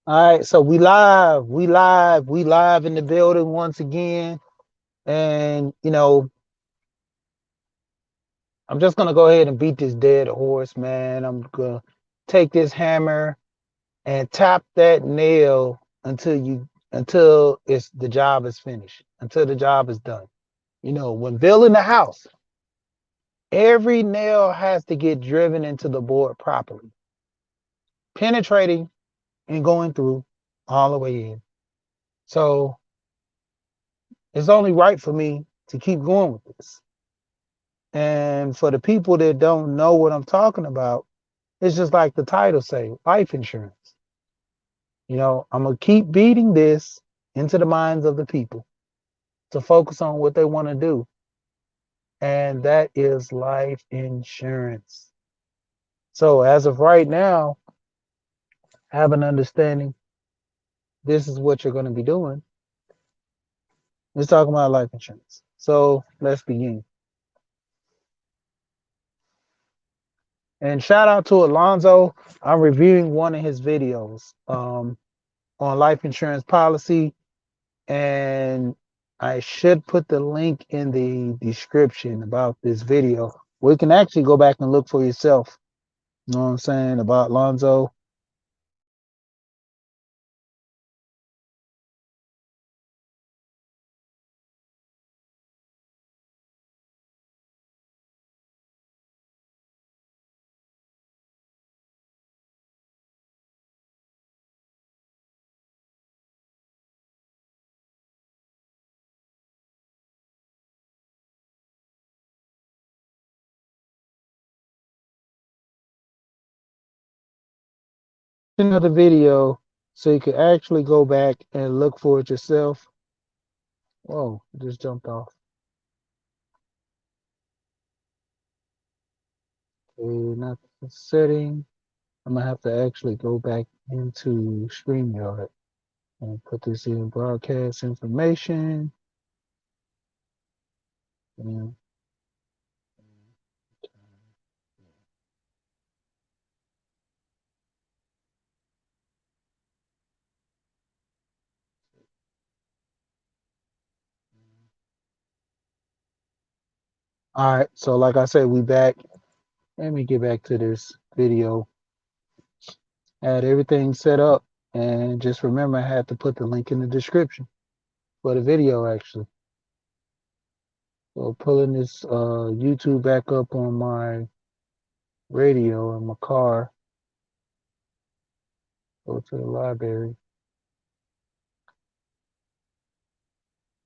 All right, so we live in the building once again. And I'm just gonna go ahead and beat this dead horse, man. I'm gonna take this hammer and tap that nail until it's the job is finished, until the job is done. When building a house, every nail has to get driven into the board properly, penetrating and going through all the way in. So it's only right for me to keep going with this. And for the people that don't know what I'm talking about, it's just like the title say, life insurance. I'm gonna keep beating this into the minds of the people to focus on what they want to do, and that is life insurance. So as of right now, have an understanding. This is what you're going to be doing. Let's talk about life insurance. So let's begin. And shout out to Alonzo. I'm reviewing one of his videos on life insurance policy, and I should put the link in the description about this video. We can actually go back and look for yourself. You know what I'm saying about Lonzo. Another video so you can actually go back and look for it yourself. Whoa, it just jumped off. Okay, not the setting. I'm gonna have to actually go back into StreamYard and put this in broadcast information. And all right, so like I said, we back. Let me get back to this video. Had everything set up, and just remember I had to put the link in the description for the video actually. So pulling this YouTube back up on my radio in my car. Go to the library.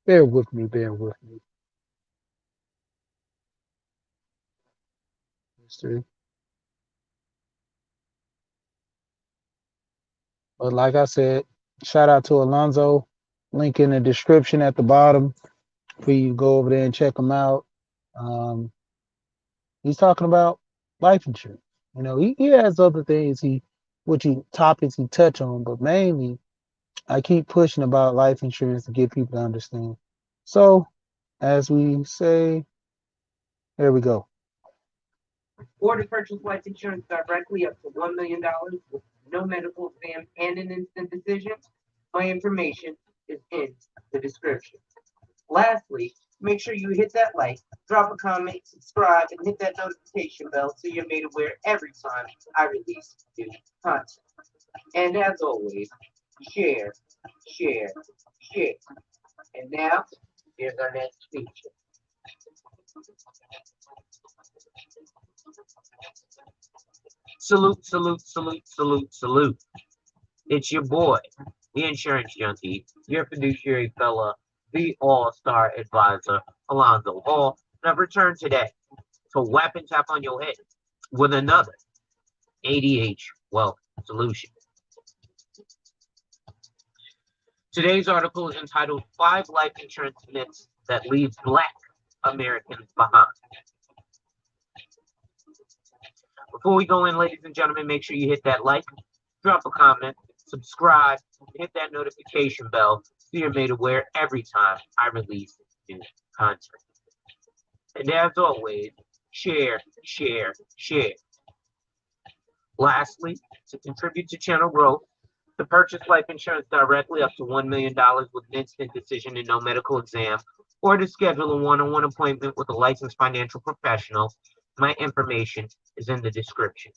Bear with me, bear with me. History. But like I said, shout out to Alonzo. Link in the description at the bottom for you to go over there and check him out. Um, he's talking about life insurance. He has other things topics he touch on, but mainly I keep pushing about life insurance to get people to understand. So as we say, here we go. Or to purchase life insurance directly up to $1 million with no medical exam and an instant decision, my information is in the description. Lastly, make sure you hit that like, drop a comment, subscribe, and hit that notification bell so you're made aware every time I release new content. And as always, share, share, share. And now, here's our next feature. Salute, salute, salute, salute, salute. It's your boy, the insurance junkie, your fiduciary fella, the all-star advisor, Alonzo Hall, and I've returned today to whap and tap on your head with another ADH wealth solution. Today's article is entitled 5 Life Insurance Myths That Leave Black Americans Behind. Before we go in, ladies and gentlemen, make sure you hit that like, drop a comment, subscribe, hit that notification bell so you're made aware every time I release new content. And as always, share, share, share. Lastly, to contribute to channel growth, To purchase life insurance directly up to $1 million with an instant decision and no medical exam, or to schedule a one-on-one appointment with a licensed financial professional, my information is in the description.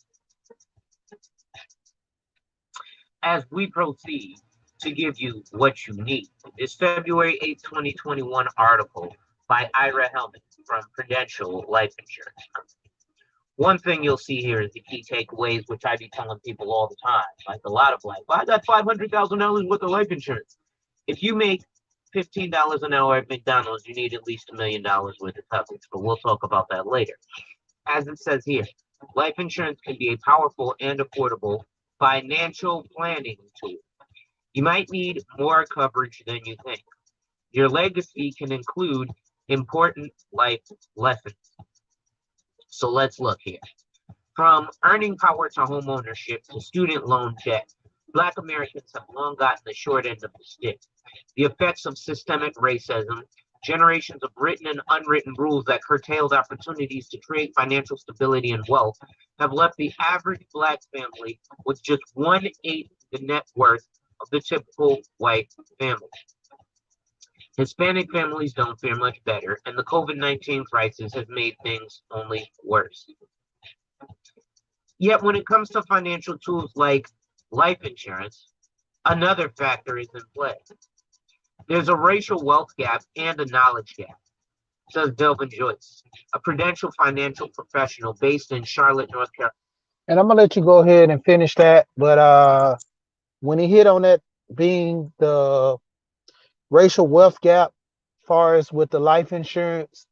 As we proceed to give you what you need, this February 8th, 2021 article by Ira Hellman from Prudential Life Insurance Company. One thing you'll see here is the key takeaways, which I be telling people all the time, like a lot of well, I got $500,000 worth of life insurance. If you make $15 an hour at McDonald's, you need at least $1 million worth of coverage, but we'll talk about that later. As it says here, life insurance can be a powerful and affordable financial planning tool. You might need more coverage than you think. Your legacy can include important life lessons. So let's look here. From earning power to home ownership to student loan debt, Black Americans have long gotten the short end of the stick. The effects of systemic racism, generations of written and unwritten rules that curtailed opportunities to create financial stability and wealth, have left the average Black family with just 1/8 the net worth of the typical white family. Hispanic families don't fare much better, and the COVID-19 crisis has made things only worse. Yet when it comes to financial tools like life insurance, another factor is in play. There's a racial wealth gap and a knowledge gap, says Delvin Joyce, a Prudential financial professional based in Charlotte, North Carolina. And I'm gonna let you go ahead and finish that. But when he hit on that being the racial wealth gap, far as with the life insurance,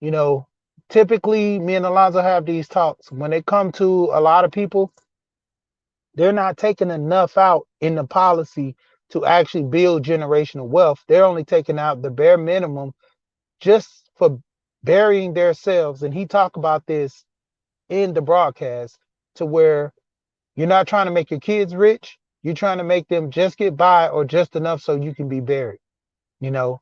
you know, typically me and Alonzo have these talks. When they come to a lot of people, they're not taking enough out in the policy to actually build generational wealth. They're only taking out the bare minimum just for burying themselves. And he talked about this in the broadcast, to where you're not trying to make your kids rich. You're trying to make them just get by or just enough so you can be buried, you know.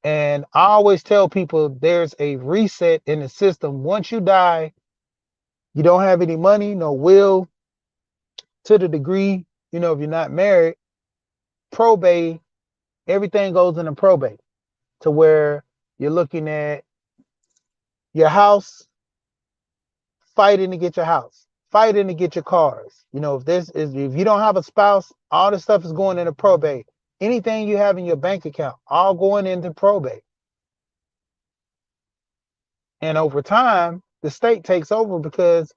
And I always tell people there's a reset in the system. Once you die, you don't have any money, no will, to the degree, you know, if you're not married, probate, everything goes into probate, to where you're looking at your house, fighting to get your house, fighting to get your cars. You know, if you don't have a spouse, all this stuff is going into probate. Anything you have in your bank account, all going into probate. And over time, the state takes over because,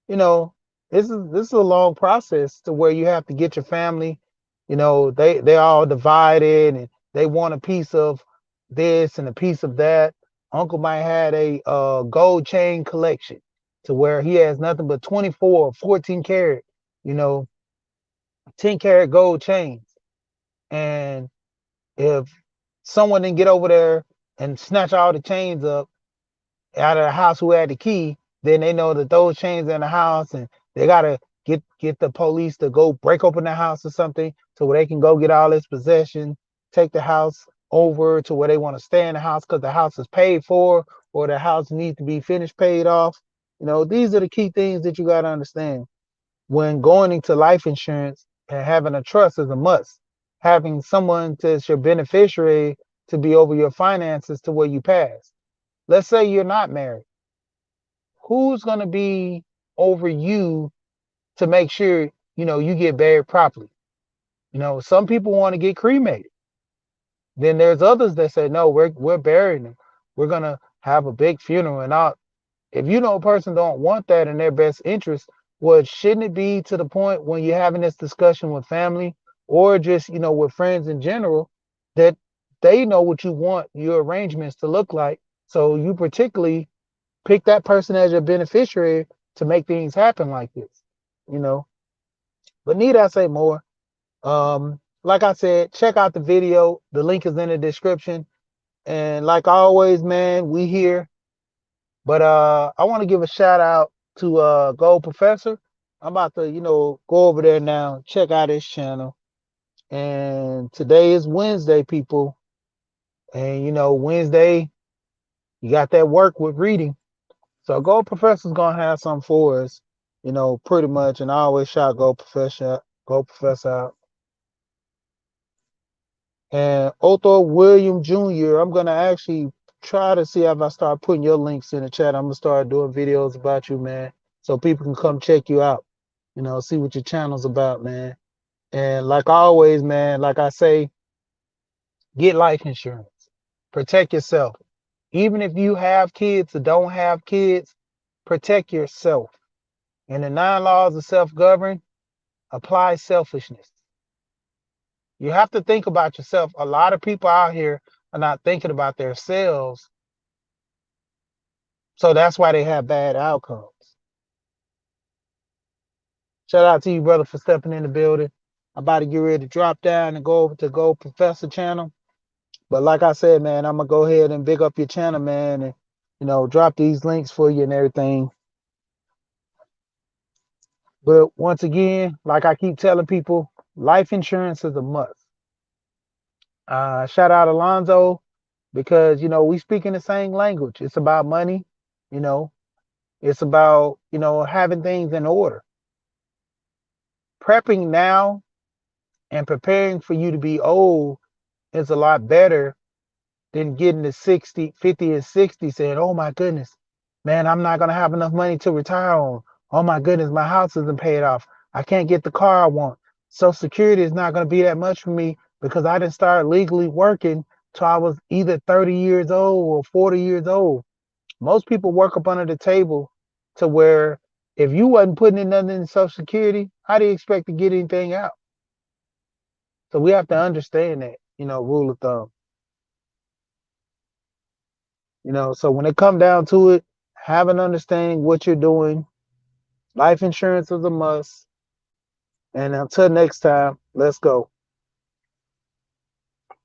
you know, this is a long process to where you have to get your family, you know, they're all divided and they want a piece of this and a piece of that. Uncle might had a gold chain collection to where he has nothing but 24 or 14 karat, you know, 10 karat gold chains. And if someone didn't get over there and snatch all the chains up out of the house who had the key, then they know that those chains are in the house, and they gotta get the police to go break open the house or something so where they can go get all this possession, take the house over to where they want to stay in the house because the house is paid for or the house needs to be finished paid off. You know, these are the key things that you gotta understand when going into life insurance. And having a trust is a must. Having someone that's your beneficiary to be over your finances to where you pass. Let's say you're not married. Who's going to be over you to make sure, you know, you get buried properly? You know, some people want to get cremated. Then there's others that say, no, we're burying them. We're going to have a big funeral and all. If you know a person don't want that in their best interest, well, shouldn't it be to the point when you're having this discussion with family or just, you know, with friends in general, that they know what you want your arrangements to look like? So you particularly pick that person as your beneficiary to make things happen like this, you know. But need I say more? Like I said, check out the video. The link is in the description. And like always, man, we here. But I want to give a shout out to Gold Professor. I'm about to, you know, go over there now, check out his channel. And today is Wednesday, people. And you know, Wednesday, you got that work with reading. So Gold Professor's gonna have something for us, you know, pretty much. And I always shout Gold Professor Go Professor out. And Otho William Jr., I'm gonna actually try to see if I start putting your links in the chat. I'm gonna start doing videos about you, man, so people can come check you out. You know, see what your channel's about, man. And like always, man, like I say, get life insurance. Protect yourself. Even if you have kids or don't have kids, protect yourself. And the 9 laws of self-govern apply selfishness. You have to think about yourself. A lot of people out here are not thinking about themselves. So that's why they have bad outcomes. Shout out to you, brother, for stepping in the building. I'm about to get ready to drop down and go over to Go Professor channel. But like I said, man, I'm gonna go ahead and big up your channel, man, and drop these links for you and everything. But once again, like I keep telling people, life insurance is a must. Shout out Alonzo, because we speak in the same language. It's about money, you know, it's about having things in order. Prepping now and preparing for you to be old is a lot better than getting to 60, 50 and 60 saying, oh my goodness, man, I'm not going to have enough money to retire on. Oh my goodness, my house isn't paid off. I can't get the car I want. Social Security is not going to be that much for me because I didn't start legally working till I was either 30 years old or 40 years old. Most people work up under the table to where if you wasn't putting in nothing in Social Security, how do you expect to get anything out? So we have to understand that, rule of thumb. So when it come down to it, have an understanding what you're doing. Life insurance is a must. And until next time, let's go.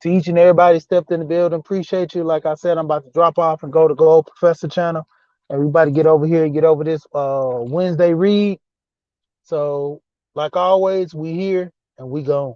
To each and everybody stepped in the building, appreciate you. Like I said, I'm about to drop off and go to Go Professor channel. Everybody get over here and get over this Wednesday read. So like always, we here and we gone.